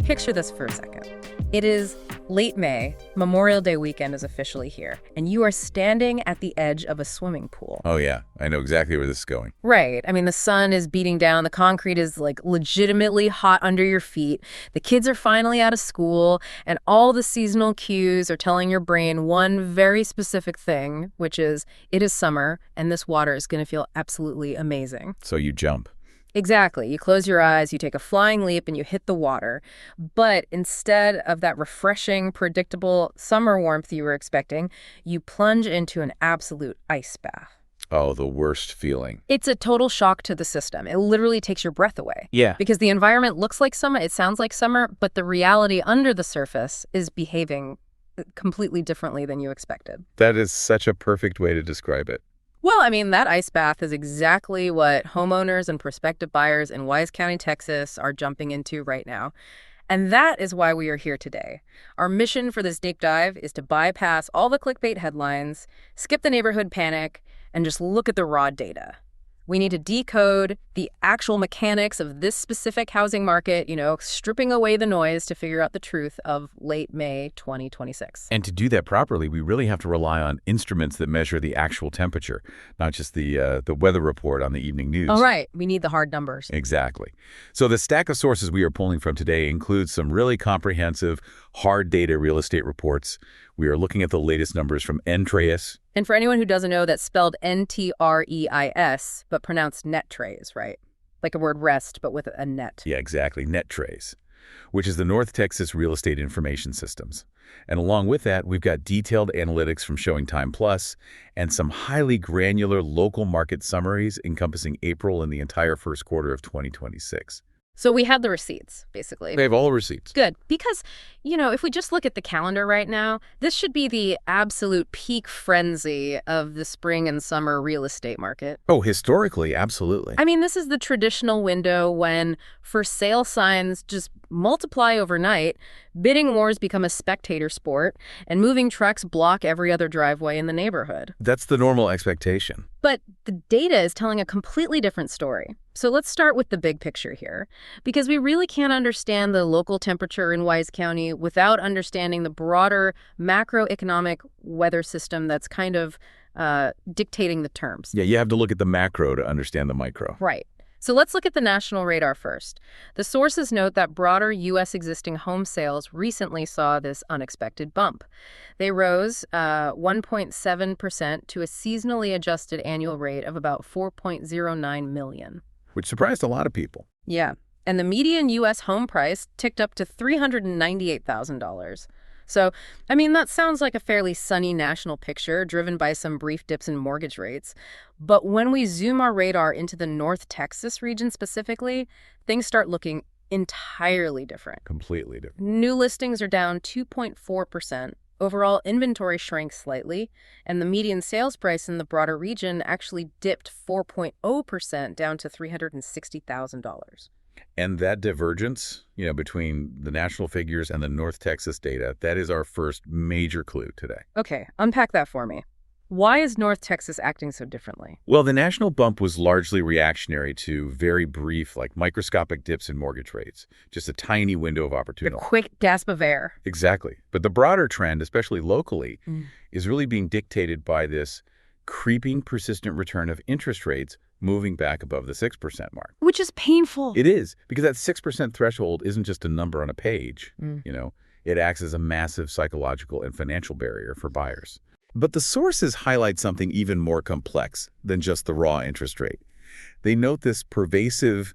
Picture this for a second. It is late May, Memorial Day weekend is officially here, and you are standing at the edge of a swimming pool. Oh, yeah. I know exactly where this is going. Right. I mean, the sun is beating down, the concrete is like legitimately hot under your feet, the kids are finally out of school, and all the seasonal cues are telling your brain one very specific thing, which is it is summer, and this water is going to feel absolutely amazing. So you jump. Exactly. You close your eyes, you take a flying leap, and you hit the water. But instead of that refreshing, predictable summer warmth you were expecting, you plunge into an absolute ice bath. Oh, the worst feeling. It's a total shock to the system. It literally takes your breath away. Yeah. Because the environment looks like summer, it sounds like summer, but the reality under the surface is behaving completely differently than you expected. That is such a perfect way to describe it. Well, I mean, that ice bath is exactly what homeowners and prospective buyers in Wise County, Texas are jumping into right now. And that is why we are here today. Our mission for this deep dive is to bypass all the clickbait headlines, skip the neighborhood panic, and just look at the raw data. We need to decode the actual mechanics of this specific housing market, stripping away the noise to figure out the truth of late May 2026. And to do that properly, we really have to rely on instruments that measure the actual temperature, not just the weather report on the evening news. All right. We need the hard numbers. Exactly. So the stack of sources we are pulling from today includes some really comprehensive, hard data real estate reports. We are looking at the latest numbers from NTREIS. And for anyone who doesn't know, that's spelled NTREIS, but pronounced NetTrace, right? Like a word rest, but with a net. Yeah, exactly. NetTrace, which is the North Texas Real Estate Information Systems. And along with that, we've got detailed analytics from ShowingTime Plus and some highly granular local market summaries encompassing April and the entire first quarter of 2026. So we have the receipts, basically. They have all the receipts. Good. Because, if we just look at the calendar right now, this should be the absolute peak frenzy of the spring and summer real estate market. Oh, historically, absolutely. I mean, this is the traditional window when for sale signs just multiply overnight, bidding wars become a spectator sport, and moving trucks block every other driveway in the neighborhood. That's the normal expectation. But the data is telling a completely different story. So let's start with the big picture here, because we really can't understand the local temperature in Wise County without understanding the broader macroeconomic weather system that's kind of dictating the terms. Yeah, you have to look at the macro to understand the micro. Right. So let's look at the national radar first. The sources note that broader U.S. existing home sales recently saw this unexpected bump. They rose 1.7% to a seasonally adjusted annual rate of about 4.09 million. Which surprised a lot of people. Yeah. And the median U.S. home price ticked up to $398,000. So, I mean, that sounds like a fairly sunny national picture driven by some brief dips in mortgage rates. But when we zoom our radar into the North Texas region specifically, things start looking entirely different. Completely different. New listings are down 2.4%. Overall inventory shrank slightly, and the median sales price in the broader region actually dipped 4.0% down to $360,000. And that divergence, between the national figures and the North Texas data, that is our first major clue today. Okay, unpack that for me. Why is North Texas acting so differently? Well, the national bump was largely reactionary to very brief, microscopic dips in mortgage rates. Just a tiny window of The opportunity. quick gasp of air. Exactly. But the broader trend, especially locally, is really being dictated by this creeping, persistent return of interest rates moving back above the 6% mark. Which is painful. It is, because that 6% threshold isn't just a number on a page. It acts as a massive psychological and financial barrier for buyers. But the sources highlight something even more complex than just the raw interest rate. They note this pervasive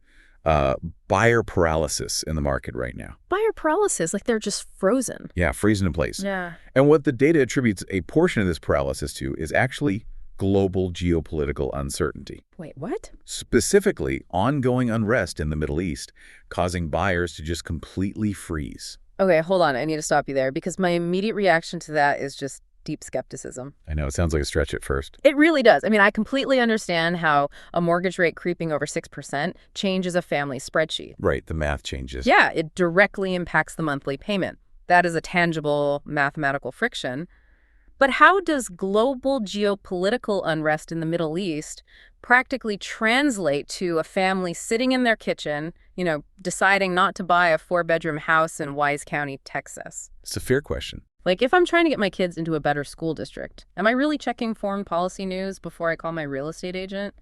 buyer paralysis in the market right now. Buyer paralysis, like they're just frozen. Yeah, freezing in place. Yeah. And what the data attributes a portion of this paralysis to is actually global geopolitical uncertainty. Wait, what? Specifically, ongoing unrest in the Middle East, causing buyers to just completely freeze. Okay, hold on. I need to stop you there because my immediate reaction to that is just deep skepticism. I know, it sounds like a stretch at first. It really does. I mean, I completely understand how a mortgage rate creeping over 6% changes a family spreadsheet. Right, the math changes. Yeah, it directly impacts the monthly payment. That is a tangible mathematical friction. But how does global geopolitical unrest in the Middle East practically translate to a family sitting in their kitchen, deciding not to buy a 4-bedroom house in Wise County, Texas? It's a fair question. Like, if I'm trying to get my kids into a better school district, am I really checking foreign policy news before I call my real estate agent?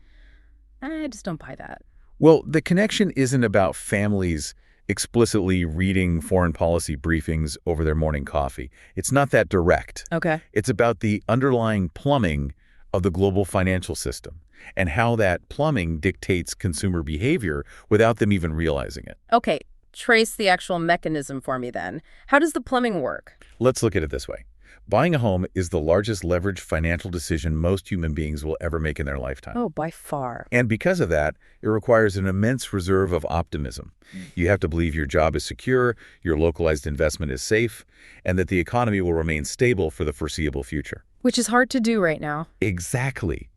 I just don't buy that. Well, the connection isn't about families explicitly reading foreign policy briefings over their morning coffee. It's not that direct. Okay. It's about the underlying plumbing of the global financial system and how that plumbing dictates consumer behavior without them even realizing it. Okay, trace the actual mechanism for me then. How does the plumbing work? Let's look at it this way. Buying a home is the largest leveraged financial decision most human beings will ever make in their lifetime. Oh, by far. And because of that, it requires an immense reserve of optimism. You have to believe your job is secure, your localized investment is safe, and that the economy will remain stable for the foreseeable future. Which is hard to do right now. Exactly.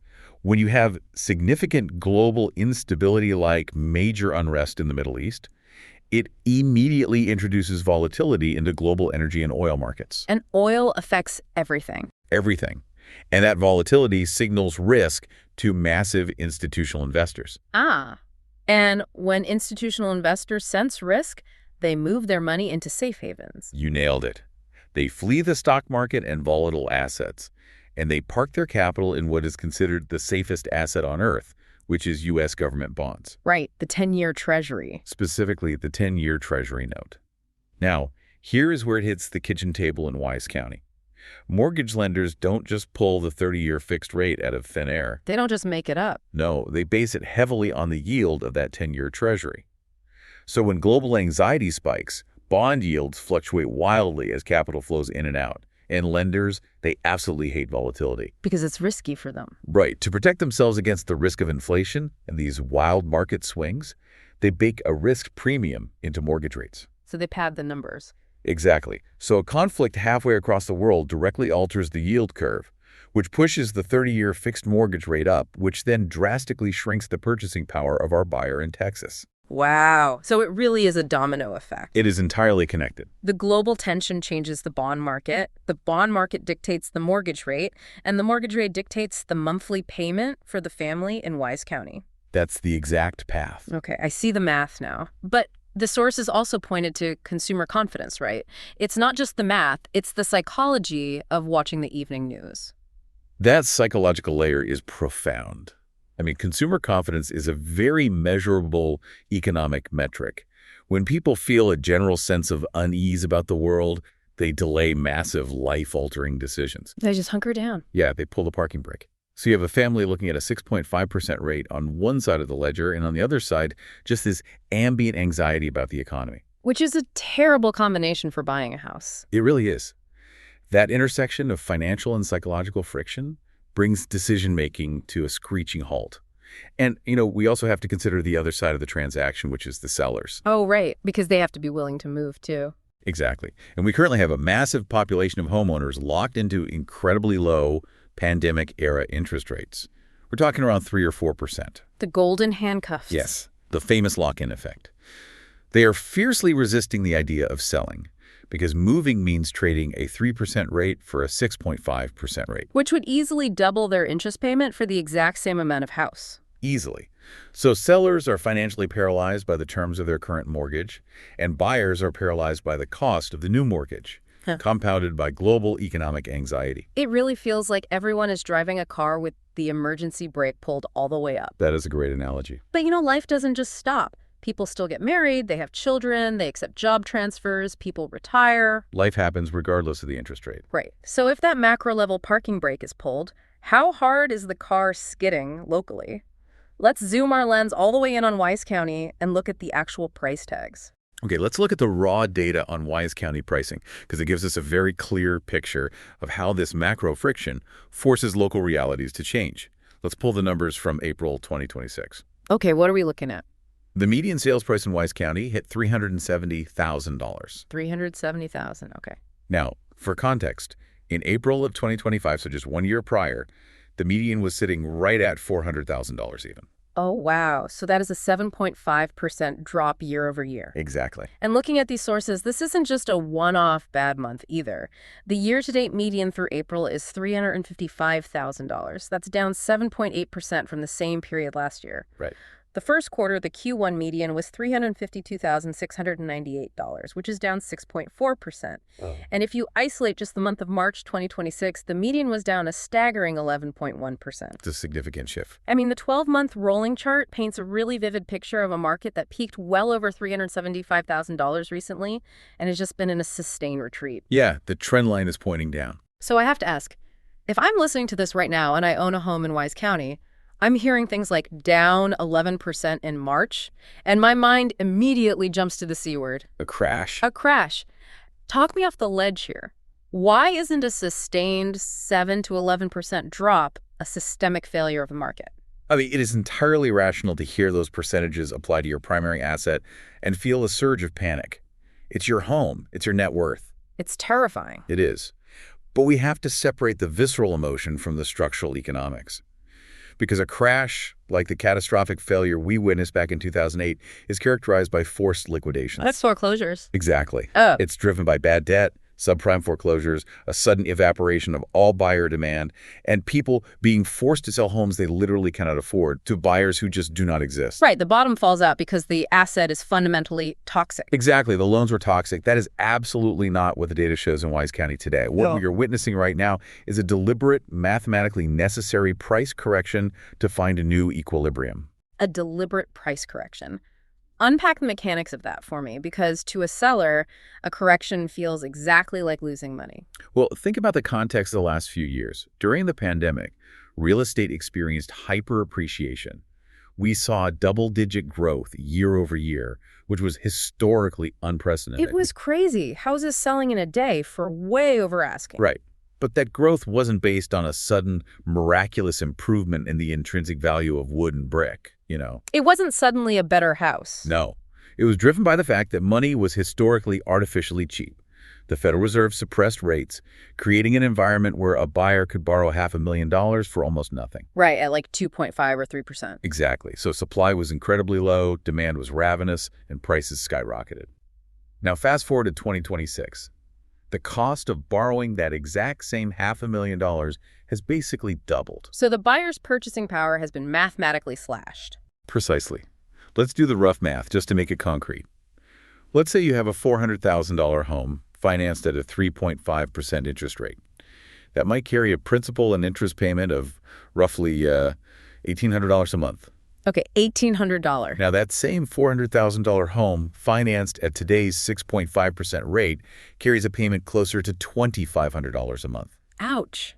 When you have significant global instability like major unrest in the Middle East, it immediately introduces volatility into global energy and oil markets. And oil affects everything. Everything. And that volatility signals risk to massive institutional investors. And when institutional investors sense risk, they move their money into safe havens. You nailed it. They flee the stock market and volatile assets, and they park their capital in what is considered the safest asset on Earth, which is U.S. government bonds. Right, the 10-year Treasury. Specifically, the 10-year Treasury note. Now, here is where it hits the kitchen table in Wise County. Mortgage lenders don't just pull the 30-year fixed rate out of thin air. They don't just make it up. No, they base it heavily on the yield of that 10-year Treasury. So when global anxiety spikes, bond yields fluctuate wildly as capital flows in and out. And lenders, they absolutely hate volatility. Because it's risky for them. Right. To protect themselves against the risk of inflation and these wild market swings, they bake a risk premium into mortgage rates. So they pad the numbers. Exactly. So a conflict halfway across the world directly alters the yield curve, which pushes the 30-year fixed mortgage rate up, which then drastically shrinks the purchasing power of our buyer in Texas. Wow. So it really is a domino effect. It is entirely connected. The global tension changes the bond market. The bond market dictates the mortgage rate, and the mortgage rate dictates the monthly payment for the family in Wise County. That's the exact path. Okay, I see the math now. But the sources also pointed to consumer confidence, right? It's not just the math, it's the psychology of watching the evening news. That psychological layer is profound. I mean, consumer confidence is a very measurable economic metric. When people feel a general sense of unease about the world, they delay massive life-altering decisions. They just hunker down. Yeah, they pull the parking brake. So you have a family looking at a 6.5% rate on one side of the ledger, and on the other side, just this ambient anxiety about the economy. Which is a terrible combination for buying a house. It really is. That intersection of financial and psychological friction brings decision-making to a screeching halt. And, we also have to consider the other side of the transaction, which is the sellers. Oh, right, because they have to be willing to move, too. Exactly. And we currently have a massive population of homeowners locked into incredibly low pandemic-era interest rates. We're talking around 3 or 4%. The golden handcuffs. Yes, the famous lock-in effect. They are fiercely resisting the idea of selling, because moving means trading a 3% rate for a 6.5% rate. Which would easily double their interest payment for the exact same amount of house. Easily. So sellers are financially paralyzed by the terms of their current mortgage, and buyers are paralyzed by the cost of the new mortgage, compounded by global economic anxiety. It really feels like everyone is driving a car with the emergency brake pulled all the way up. That is a great analogy. But life doesn't just stop. People still get married, they have children, they accept job transfers, people retire. Life happens regardless of the interest rate. Right. So if that macro-level parking brake is pulled, how hard is the car skidding locally? Let's zoom our lens all the way in on Wise County and look at the actual price tags. Okay, let's look at the raw data on Wise County pricing, because it gives us a very clear picture of how this macro friction forces local realities to change. Let's pull the numbers from April 2026. Okay, what are we looking at? The median sales price in Wise County hit $370,000. $370,000, okay. Now, for context, in April of 2025, so just 1 year prior, the median was sitting right at $400,000 even. Oh, wow. So that is a 7.5% drop year over year. Exactly. And looking at these sources, this isn't just a one-off bad month either. The year-to-date median through April is $355,000. That's down 7.8% from the same period last year. Right. The first quarter, the Q1 median was $352,698, which is down 6.4%. Oh. And if you isolate just the month of March 2026, the median was down a staggering 11.1%. It's a significant shift. I mean, the 12-month rolling chart paints a really vivid picture of a market that peaked well over $375,000 recently and has just been in a sustained retreat. Yeah, the trend line is pointing down. So I have to ask, if I'm listening to this right now and I own a home in Wise County, I'm hearing things like down 11% in March, and my mind immediately jumps to the C word. A crash. A crash. Talk me off the ledge here. Why isn't a sustained 7 to 11% drop a systemic failure of the market? I mean, it is entirely rational to hear those percentages apply to your primary asset and feel a surge of panic. It's your home. It's your net worth. It's terrifying. It is. But we have to separate the visceral emotion from the structural economics. Because a crash, like the catastrophic failure we witnessed back in 2008, is characterized by forced liquidations. That's foreclosures. Exactly. Oh. It's driven by bad debt, subprime foreclosures, a sudden evaporation of all buyer demand, and people being forced to sell homes they literally cannot afford to buyers who just do not exist. Right, the bottom falls out because the asset is fundamentally toxic. Exactly. The loans were toxic. That is absolutely not what the data shows in Wise County today. What you're witnessing right now is a deliberate, mathematically necessary price correction to find a new equilibrium. A deliberate price correction. Unpack the mechanics of that for me, because to a seller, a correction feels exactly like losing money. Well, think about the context of the last few years. During the pandemic, real estate experienced hyper-appreciation. We saw double-digit growth year over year, which was historically unprecedented. It was crazy. Houses selling in a day for way over asking. Right. But that growth wasn't based on a sudden, miraculous improvement in the intrinsic value of wood and brick, It wasn't suddenly a better house. No. It was driven by the fact that money was historically artificially cheap. The Federal Reserve suppressed rates, creating an environment where a buyer could borrow $500,000 for almost nothing. Right, at like 2.5 or 3%. Exactly. So supply was incredibly low, demand was ravenous, and prices skyrocketed. Now fast forward to 2026. The cost of borrowing that exact same $500,000 has basically doubled. So the buyer's purchasing power has been mathematically slashed. Precisely. Let's do the rough math just to make it concrete. Let's say you have a $400,000 home financed at a 3.5% interest rate. That might carry a principal and interest payment of roughly $1,800 a month. Okay, $1,800. Now, that same $400,000 home financed at today's 6.5% rate carries a payment closer to $2,500 a month. Ouch.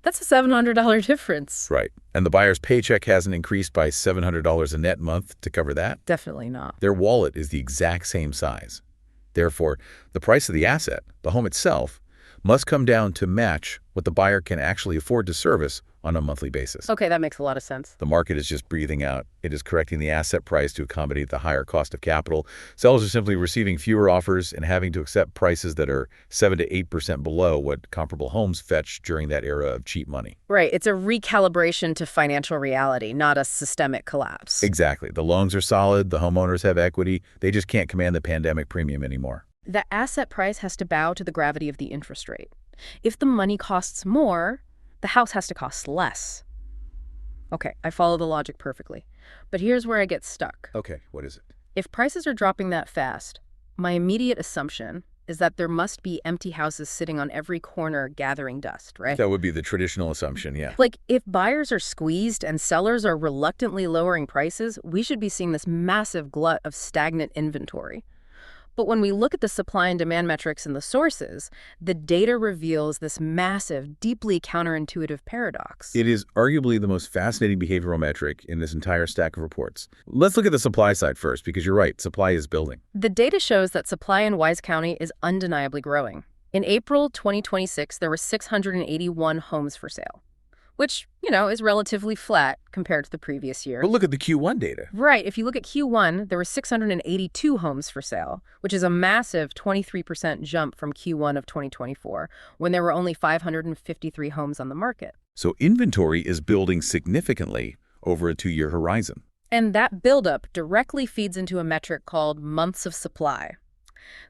That's a $700 difference. Right. And the buyer's paycheck hasn't increased by $700 a net month to cover that. Definitely not. Their wallet is the exact same size. Therefore, the price of the asset, the home itself, must come down to match what the buyer can actually afford to service on a monthly basis. Okay, that makes a lot of sense. The market is just breathing out. It is correcting the asset price to accommodate the higher cost of capital. Sellers are simply receiving fewer offers and having to accept prices that are 7 to 8% below what comparable homes fetched during that era of cheap money. Right, it's a recalibration to financial reality, not a systemic collapse. Exactly. The loans are solid. The homeowners have equity. They just can't command the pandemic premium anymore. The asset price has to bow to the gravity of the interest rate. If the money costs more, the house has to cost less. Okay, I follow the logic perfectly. But here's where I get stuck. Okay, what is it? If prices are dropping that fast, my immediate assumption is that there must be empty houses sitting on every corner gathering dust, right? That would be the traditional assumption, yeah. Like, if buyers are squeezed and sellers are reluctantly lowering prices, we should be seeing this massive glut of stagnant inventory. But when we look at the supply and demand metrics in the sources, the data reveals this massive, deeply counterintuitive paradox. It is arguably the most fascinating behavioral metric in this entire stack of reports. Let's look at the supply side first, because you're right, supply is building. The data shows that supply in Wise County is undeniably growing. In April 2026, there were 681 homes for sale, which, is relatively flat compared to the previous year. But look at the Q1 data. Right. If you look at Q1, there were 682 homes for sale, which is a massive 23% jump from Q1 of 2024, when there were only 553 homes on the market. So inventory is building significantly over a 2-year horizon. And that buildup directly feeds into a metric called months of supply.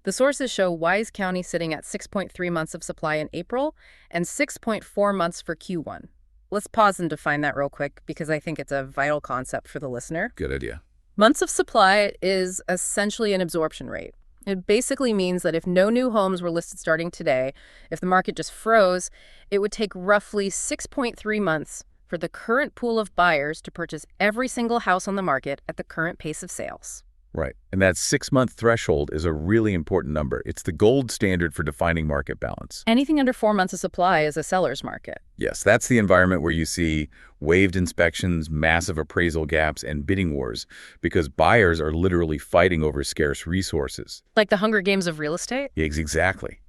The sources show Wise County sitting at 6.3 months of supply in April and 6.4 months for Q1. Let's pause and define that real quick because I think it's a vital concept for the listener. Good idea. Months of supply is essentially an absorption rate. It basically means that if no new homes were listed starting today, if the market just froze, it would take roughly 6.3 months for the current pool of buyers to purchase every single house on the market at the current pace of sales. Right. And that 6-month threshold is a really important number. It's the gold standard for defining market balance. Anything under 4 months of supply is a seller's market. Yes, that's the environment where you see waived inspections, massive appraisal gaps, and bidding wars because buyers are literally fighting over scarce resources. Like the Hunger Games of real estate? Exactly.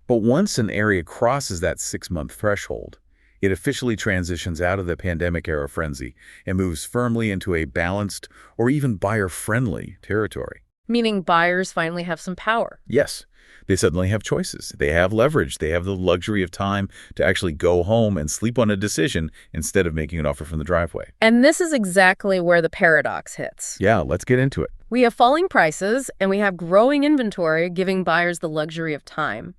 But once an area crosses that 6-month threshold, it officially transitions out of the pandemic-era frenzy and moves firmly into a balanced or even buyer-friendly territory. Meaning buyers finally have some power. Yes, they suddenly have choices. They have leverage. They have the luxury of time to actually go home and sleep on a decision instead of making an offer from the driveway. And this is exactly where the paradox hits. Yeah, let's get into it. We have falling prices and we have growing inventory giving buyers the luxury of time.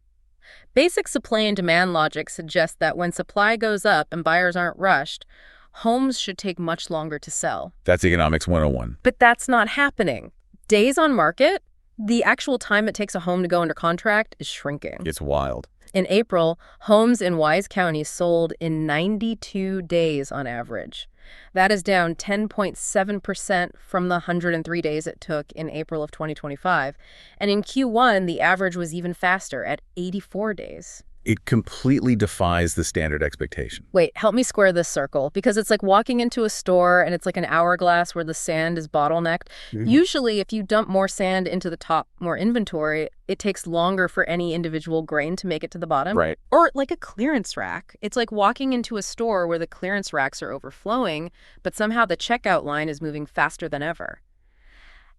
Basic supply and demand logic suggests that when supply goes up and buyers aren't rushed, homes should take much longer to sell. That's Economics 101. But that's not happening. Days on market, the actual time it takes a home to go under contract, is shrinking. It's wild. In April, homes in Wise County sold in 92 days on average. That is down 10.7% from the 103 days it took in April of 2025. And in Q1, the average was even faster at 84 days. It completely defies the standard expectation. Wait, help me square this circle, because it's like walking into a store and it's like an hourglass where the sand is bottlenecked. Usually, if you dump more sand into the top, more inventory, it takes longer for any individual grain to make it to the bottom. Right. Or like a clearance rack. It's like walking into a store where the clearance racks are overflowing, but somehow the checkout line is moving faster than ever.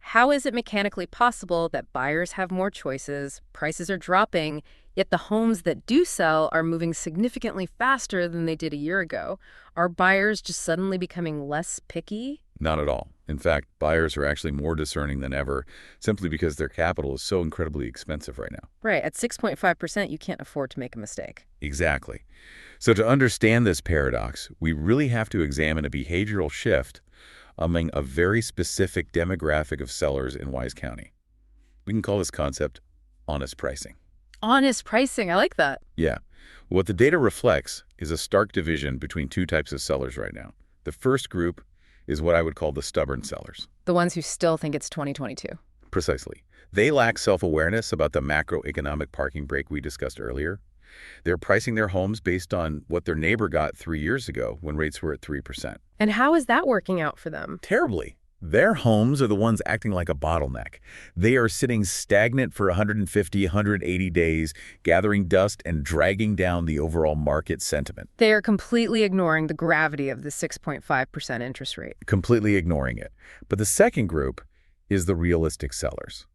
How is it mechanically possible that buyers have more choices, prices are dropping, yet the homes that do sell are moving significantly faster than they did a year ago? Are buyers just suddenly becoming less picky? Not at all. In fact, buyers are actually more discerning than ever simply because their capital is so incredibly expensive right now. Right. At 6.5%, you can't afford to make a mistake. Exactly. So to understand this paradox, we really have to examine a behavioral shift among a very specific demographic of sellers in Wise County. We can call this concept honest pricing. Honest pricing. I like that. Yeah. What the data reflects is a stark division between two types of sellers right now. The first group is what I would call the stubborn sellers. The ones who still think it's 2022. Precisely. They lack self-awareness about the macroeconomic parking brake we discussed earlier. They're pricing their homes based on what their neighbor got 3 years ago when rates were at 3%. And how is that working out for them? Terribly. Their homes are the ones acting like a bottleneck. They are sitting stagnant for 150, 180 days, gathering dust and dragging down the overall market sentiment. They are completely ignoring the gravity of the 6.5% interest rate. Completely ignoring it. But the second group is the realistic sellers.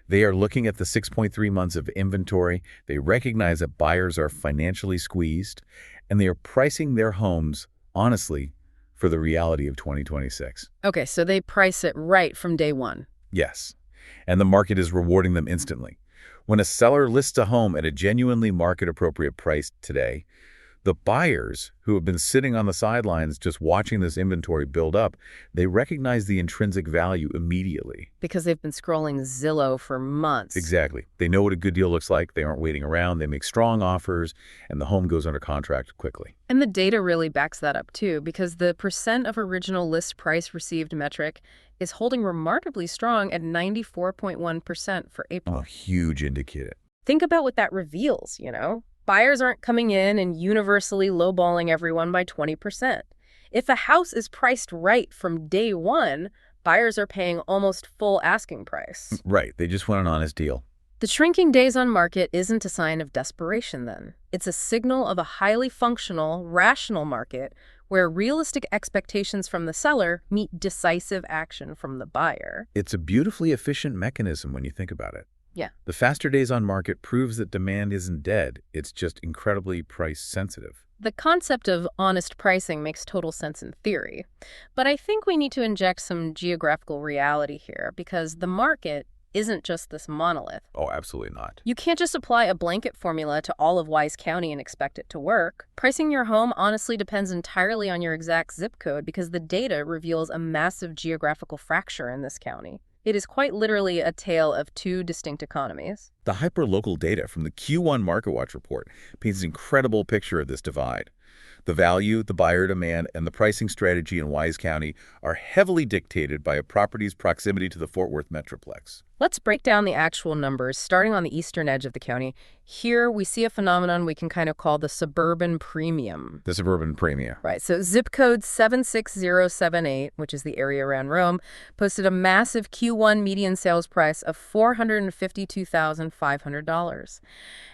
They are looking at the 6.3 months of inventory. They recognize that buyers are financially squeezed, and they are pricing their homes honestly for the reality of 2026. Okay, so they price it right from day one. Yes, and the market is rewarding them instantly. When a seller lists a home at a genuinely market-appropriate price today, the buyers who have been sitting on the sidelines just watching this inventory build up, they recognize the intrinsic value immediately. Because they've been scrolling Zillow for months. Exactly. They know what a good deal looks like. They aren't waiting around. They make strong offers, and the home goes under contract quickly. And the data really backs that up too, because the percent of original list price received metric is holding remarkably strong at 94.1% for April. A huge indicator. Think about what that reveals, you know? Buyers aren't coming in and universally lowballing everyone by 20%. If a house is priced right from day one, buyers are paying almost full asking price. Right. They just want an honest deal. The shrinking days on market isn't a sign of desperation then. It's a signal of a highly functional, rational market where realistic expectations from the seller meet decisive action from the buyer. It's a beautifully efficient mechanism when you think about it. Yeah. The faster days on market proves that demand isn't dead. It's just incredibly price sensitive. The concept of honest pricing makes total sense in theory, but I think we need to inject some geographical reality here because the market isn't just this monolith. Oh, absolutely not. You can't just apply a blanket formula to all of Wise County and expect it to work. Pricing your home honestly depends entirely on your exact zip code because the data reveals a massive geographical fracture in this county. It is quite literally a tale of two distinct economies. The hyperlocal data from the Q1 MarketWatch report paints an incredible picture of this divide. The value, the buyer demand, and the pricing strategy in Wise County are heavily dictated by a property's proximity to the Fort Worth Metroplex. Let's break down the actual numbers, starting on the eastern edge of the county. Here, we see a phenomenon we can kind of call the suburban premium. The suburban premium. Right, so zip code 76078, which is the area around Rome, posted a massive Q1 median sales price of $452,500.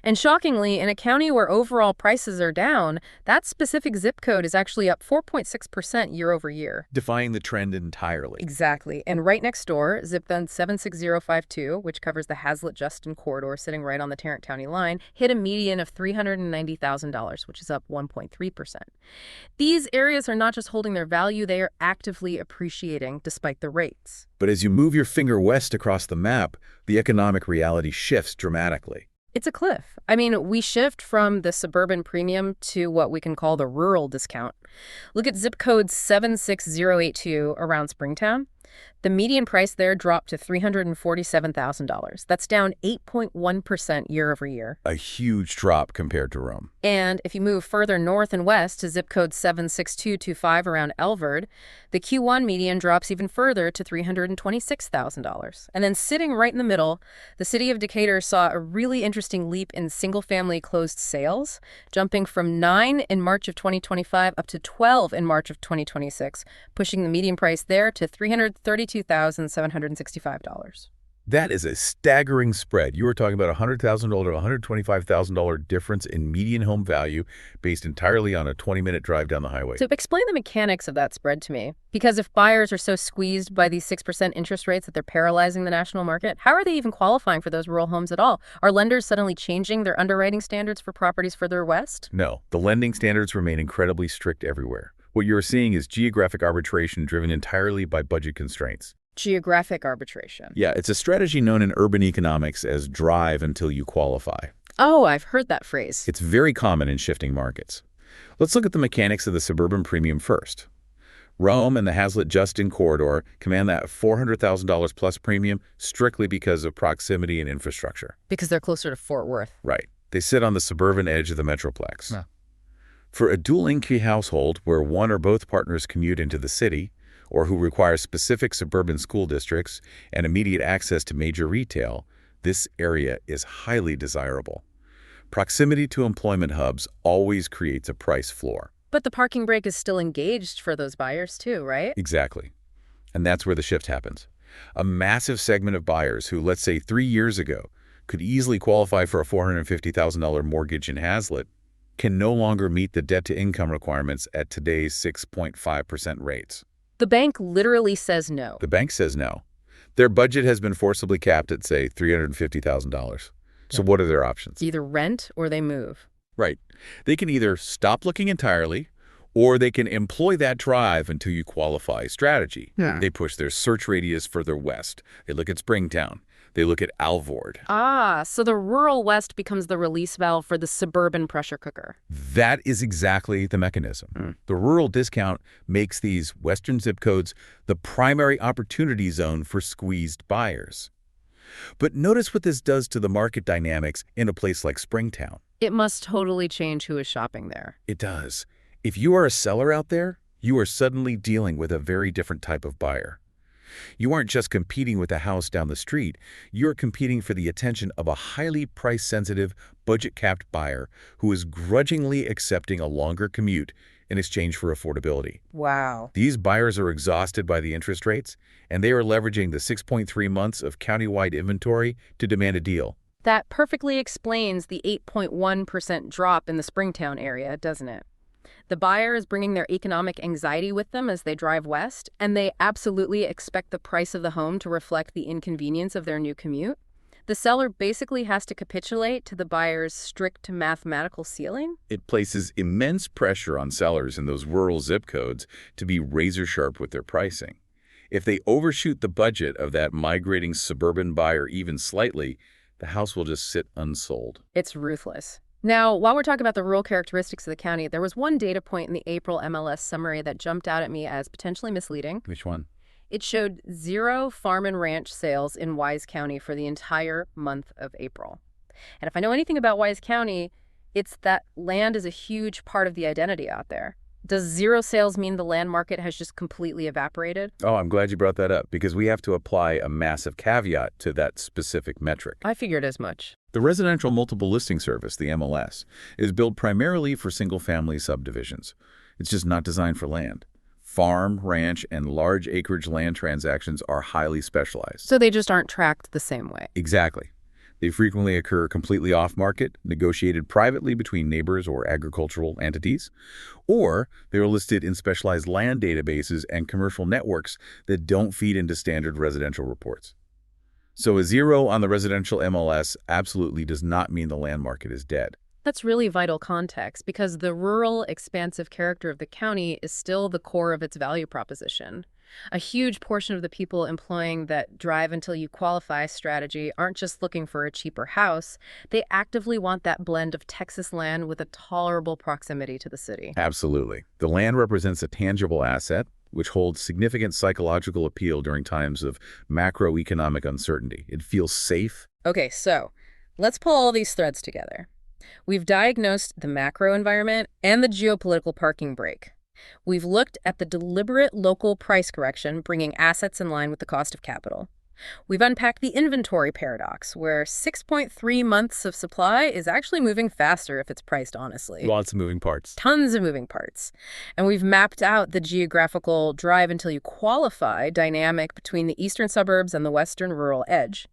And shockingly, in a county where overall prices are down, that specific zip code is actually up 4.6% year over year. Defying the trend entirely. Exactly. And right next door, zip code 76052, which covers the Hazlet-Justin corridor sitting right on the Tarrant County line, hit a median of $390,000, which is up 1.3%. These areas are not just holding their value, they are actively appreciating despite the rates. But as you move your finger west across the map, the economic reality shifts dramatically. It's a cliff. I mean, we shift from the suburban premium to what we can call the rural discount. Look at zip code 76082 around Springtown. The median price there dropped to $347,000. That's down 8.1% year over year. A huge drop compared to Rome. And if you move further north and west to zip code 76225 around Elvard, the Q1 median drops even further to $326,000. And then sitting right in the middle, the city of Decatur saw a really interesting leap in single-family closed sales, jumping from 9 in March of 2025 up to 12 in March of 2026, pushing the median price there to $332,765. That is a staggering spread. You were talking about a $100,000 to $125,000 difference in median home value based entirely on a 20-minute drive down the highway. So explain the mechanics of that spread to me. Because if buyers are so squeezed by these 6% interest rates that they're paralyzing the national market, how are they even qualifying for those rural homes at all? Are lenders suddenly changing their underwriting standards for properties further west? No, the lending standards remain incredibly strict everywhere. What you're seeing is geographic arbitration driven entirely by budget constraints. Geographic arbitration. Yeah, it's a strategy known in urban economics as drive until you qualify. Oh, I've heard that phrase. It's very common in shifting markets. Let's look at the mechanics of the suburban premium first. Rome and the Hazlet-Justin corridor command that $400,000 plus premium strictly because of proximity and infrastructure. Because they're closer to Fort Worth. Right. They sit on the suburban edge of the Metroplex. Yeah. For a dual-income household where one or both partners commute into the city, or who require specific suburban school districts and immediate access to major retail, this area is highly desirable. Proximity to employment hubs always creates a price floor. But the parking brake is still engaged for those buyers too, right? Exactly. And that's where the shift happens. A massive segment of buyers who, let's say 3 years ago, could easily qualify for a $450,000 mortgage in Hazlet can no longer meet the debt-to-income requirements at today's 6.5% rates. The bank literally says no. The bank says no. Their budget has been forcibly capped at, say, $350,000. So what are their options? Either rent or they move. Right. They can either stop looking entirely, or they can employ that drive until you qualify strategy. Yeah. They push their search radius further west. They look at Springtown. They look at Alvord. Ah, so the rural west becomes the release valve for the suburban pressure cooker. That is exactly the mechanism. The rural discount makes these western zip codes the primary opportunity zone for squeezed buyers. But notice what this does to the market dynamics in a place like Springtown. It must totally change who is shopping there. It does. If you are a seller out there, you are suddenly dealing with a very different type of buyer. You aren't just competing with the house down the street, you're competing for the attention of a highly price-sensitive, budget-capped buyer who is grudgingly accepting a longer commute in exchange for affordability. Wow. These buyers are exhausted by the interest rates, and they are leveraging the 6.3 months of county-wide inventory to demand a deal. That perfectly explains the 8.1% drop in the Springtown area, doesn't it? The buyer is bringing their economic anxiety with them as they drive west, and they absolutely expect the price of the home to reflect the inconvenience of their new commute. The seller basically has to capitulate to the buyer's strict mathematical ceiling? It places immense pressure on sellers in those rural zip codes to be razor-sharp with their pricing. If they overshoot the budget of that migrating suburban buyer even slightly, the house will just sit unsold. It's ruthless. Now, while we're talking about the rural characteristics of the county, there was one data point in the April MLS summary that jumped out at me as potentially misleading. Which one? It showed 0 farm and ranch sales in Wise County for the entire month of April. And if I know anything about Wise County, it's that land is a huge part of the identity out there. Does 0 sales mean the land market has just completely evaporated? Oh, I'm glad you brought that up, because we have to apply a massive caveat to that specific metric. I figured as much. The Residential Multiple Listing Service, the MLS, is built primarily for single-family subdivisions. It's just not designed for land. Farm, ranch, and large acreage land transactions are highly specialized. So they just aren't tracked the same way. Exactly. They frequently occur completely off-market, negotiated privately between neighbors or agricultural entities, or they are listed in specialized land databases and commercial networks that don't feed into standard residential reports. So a 0 on the residential MLS absolutely does not mean the land market is dead. That's really vital context because the rural, expansive character of the county is still the core of its value proposition. A huge portion of the people employing that drive until you qualify strategy aren't just looking for a cheaper house. They actively want that blend of Texas land with a tolerable proximity to the city. Absolutely. The land represents a tangible asset, which holds significant psychological appeal during times of macroeconomic uncertainty. It feels safe. Okay, so let's pull all these threads together. We've diagnosed the macro environment and the geopolitical parking brake. We've looked at the deliberate local price correction, bringing assets in line with the cost of capital. We've unpacked the inventory paradox, where 6.3 months of supply is actually moving faster if it's priced honestly. Lots of moving parts. Tons of moving parts. And we've mapped out the geographical drive until you qualify dynamic between the eastern suburbs and the western rural edge.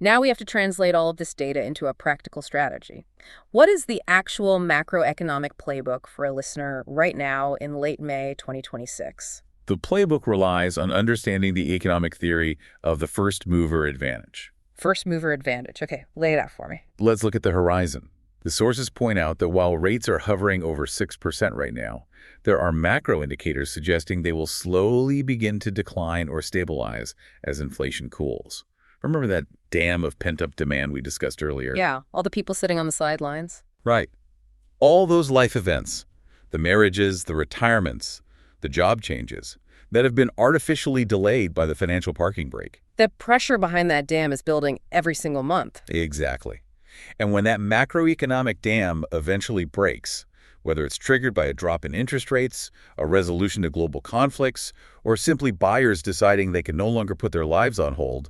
Now we have to translate all of this data into a practical strategy. What is the actual macroeconomic playbook for a listener right now in late May 2026? The playbook relies on understanding the economic theory of the first mover advantage. First mover advantage. Okay, lay it out for me. Let's look at the horizon. The sources point out that while rates are hovering over 6% right now, there are macro indicators suggesting they will slowly begin to decline or stabilize as inflation cools. Remember that dam of pent-up demand we discussed earlier? Yeah, all the people sitting on the sidelines. Right. All those life events, the marriages, the retirements, the job changes, that have been artificially delayed by the financial parking brake. The pressure behind that dam is building every single month. Exactly. And when that macroeconomic dam eventually breaks, whether it's triggered by a drop in interest rates, a resolution to global conflicts, or simply buyers deciding they can no longer put their lives on hold,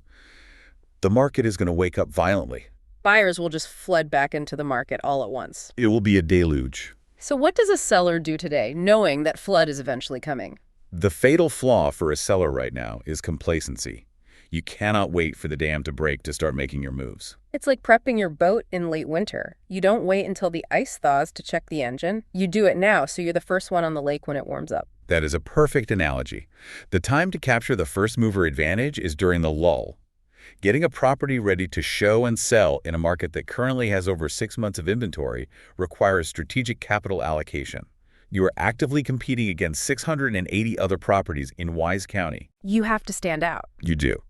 the market is going to wake up violently. Buyers will just flood back into the market all at once. It will be a deluge. So what does a seller do today, knowing that flood is eventually coming? The fatal flaw for a seller right now is complacency. You cannot wait for the dam to break to start making your moves. It's like prepping your boat in late winter. You don't wait until the ice thaws to check the engine. You do it now, so you're the first one on the lake when it warms up. That is a perfect analogy. The time to capture the first mover advantage is during the lull. Getting a property ready to show and sell in a market that currently has over 6 months of inventory requires strategic capital allocation. You are actively competing against 680 other properties in Wise County. You have to stand out. You do.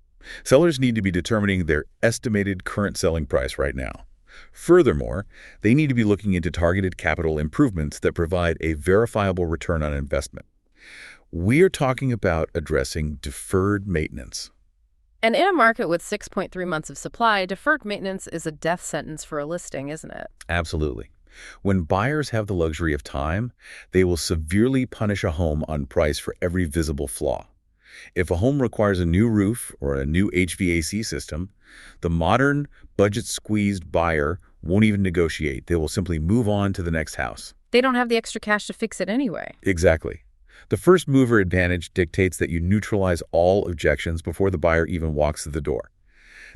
Sellers need to be determining their estimated current selling price right now. Furthermore, they need to be looking into targeted capital improvements that provide a verifiable return on investment. We're talking about addressing deferred maintenance. And in a market with 6.3 months of supply, deferred maintenance is a death sentence for a listing, isn't it? Absolutely. When buyers have the luxury of time, they will severely punish a home on price for every visible flaw. If a home requires a new roof or a new HVAC system, the modern, budget-squeezed buyer won't even negotiate. They will simply move on to the next house. They don't have the extra cash to fix it anyway. Exactly. The first mover advantage dictates that you neutralize all objections before the buyer even walks through the door.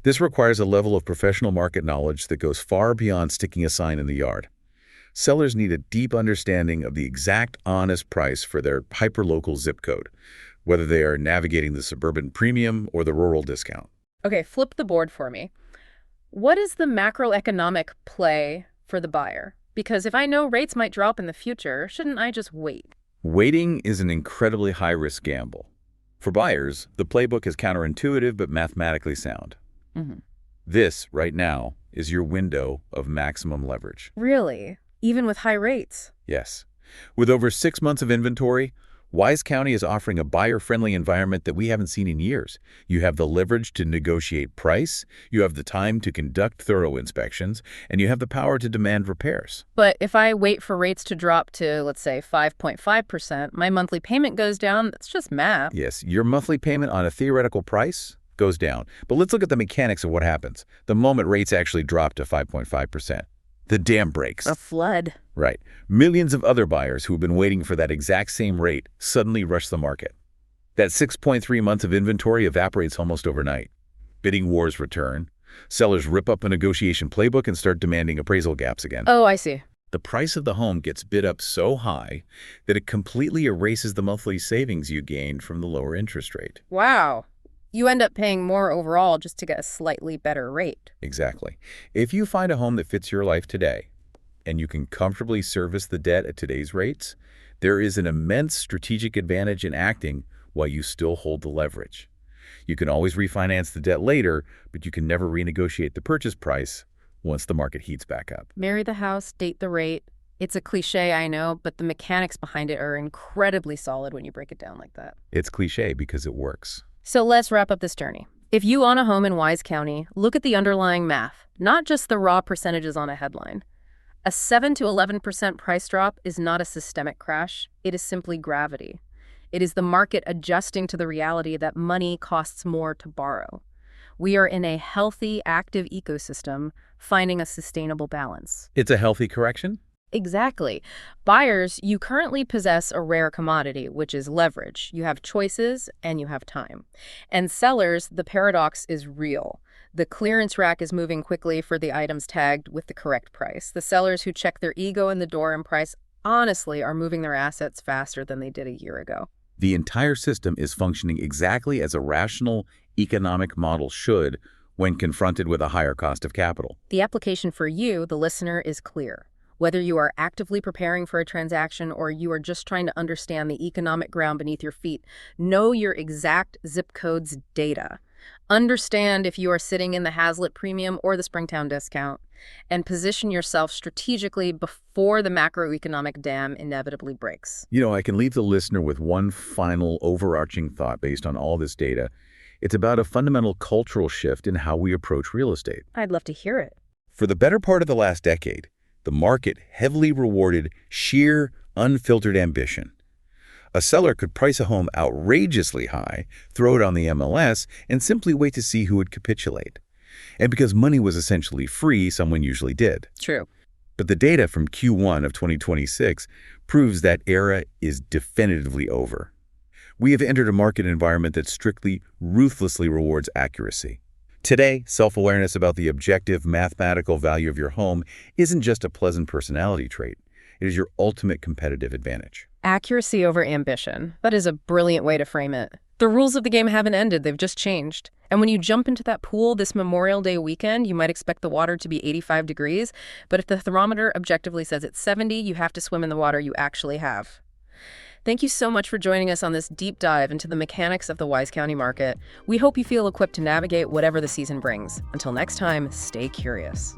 This requires a level of professional market knowledge that goes far beyond sticking a sign in the yard. Sellers need a deep understanding of the exact honest price for their hyperlocal zip code, whether they are navigating the suburban premium or the rural discount. Okay, flip the board for me. What is the macroeconomic play for the buyer? Because if I know rates might drop in the future, shouldn't I just wait? Waiting is an incredibly high-risk gamble. For buyers, the playbook is counterintuitive but mathematically sound. Hmm. This, right now, is your window of maximum leverage. Really? Even with high rates? Yes. With over 6 months of inventory, Wise County is offering a buyer-friendly environment that we haven't seen in years. You have the leverage to negotiate price, you have the time to conduct thorough inspections, and you have the power to demand repairs. But if I wait for rates to drop to, let's say, 5.5%, my monthly payment goes down. That's just math. Yes, your monthly payment on a theoretical price goes down. But let's look at the mechanics of what happens. The moment rates actually drop to 5.5%, the dam breaks. A flood. Right. Millions of other buyers who have been waiting for that exact same rate suddenly rush the market. That 6.3 months of inventory evaporates almost overnight. Bidding wars return. Sellers rip up a negotiation playbook and start demanding appraisal gaps again. Oh, I see. The price of the home gets bid up so high that it completely erases the monthly savings you gained from the lower interest rate. Wow. You end up paying more overall just to get a slightly better rate. Exactly. If you find a home that fits your life today, and you can comfortably service the debt at today's rates, there is an immense strategic advantage in acting while you still hold the leverage. You can always refinance the debt later, but you can never renegotiate the purchase price once the market heats back up. Marry the house, date the rate. It's a cliche, I know, but the mechanics behind it are incredibly solid when you break it down like that. It's cliche because it works. So let's wrap up this journey. If you own a home in Wise County, look at the underlying math, not just the raw percentages on a headline. A 7 to 11% price drop is not a systemic crash. It is simply gravity. It is the market adjusting to the reality that money costs more to borrow. We are in a healthy, active ecosystem, finding a sustainable balance. It's a healthy correction? Exactly. Buyers, you currently possess a rare commodity, which is leverage. You have choices and you have time. And sellers, the paradox is real. The clearance rack is moving quickly for the items tagged with the correct price. The sellers who check their ego in the door and price honestly are moving their assets faster than they did a year ago. The entire system is functioning exactly as a rational economic model should when confronted with a higher cost of capital. The application for you, the listener, is clear. Whether you are actively preparing for a transaction or you are just trying to understand the economic ground beneath your feet, know your exact zip code's data. Understand if you are sitting in the Hazlitt Premium or the Springtown Discount, and position yourself strategically before the macroeconomic dam inevitably breaks. You know, I can leave the listener with one final overarching thought based on all this data. It's about a fundamental cultural shift in how we approach real estate. I'd love to hear it. For the better part of the last decade, the market heavily rewarded sheer, unfiltered ambition. A seller could price a home outrageously high, throw it on the MLS, and simply wait to see who would capitulate. And because money was essentially free, someone usually did. True. But the data from Q1 of 2026 proves that era is definitively over. We have entered a market environment that strictly, ruthlessly rewards accuracy. Today, self-awareness about the objective, mathematical value of your home isn't just a pleasant personality trait. It is your ultimate competitive advantage. Accuracy over ambition. That is a brilliant way to frame it. The rules of the game haven't ended, they've just changed. And when you jump into that pool this Memorial Day weekend, you might expect the water to be 85 degrees, but if the thermometer objectively says it's 70, you have to swim in the water you actually have. Thank you so much for joining us on this deep dive into the mechanics of the Wise County market. We hope you feel equipped to navigate whatever the season brings. Until next time, stay curious.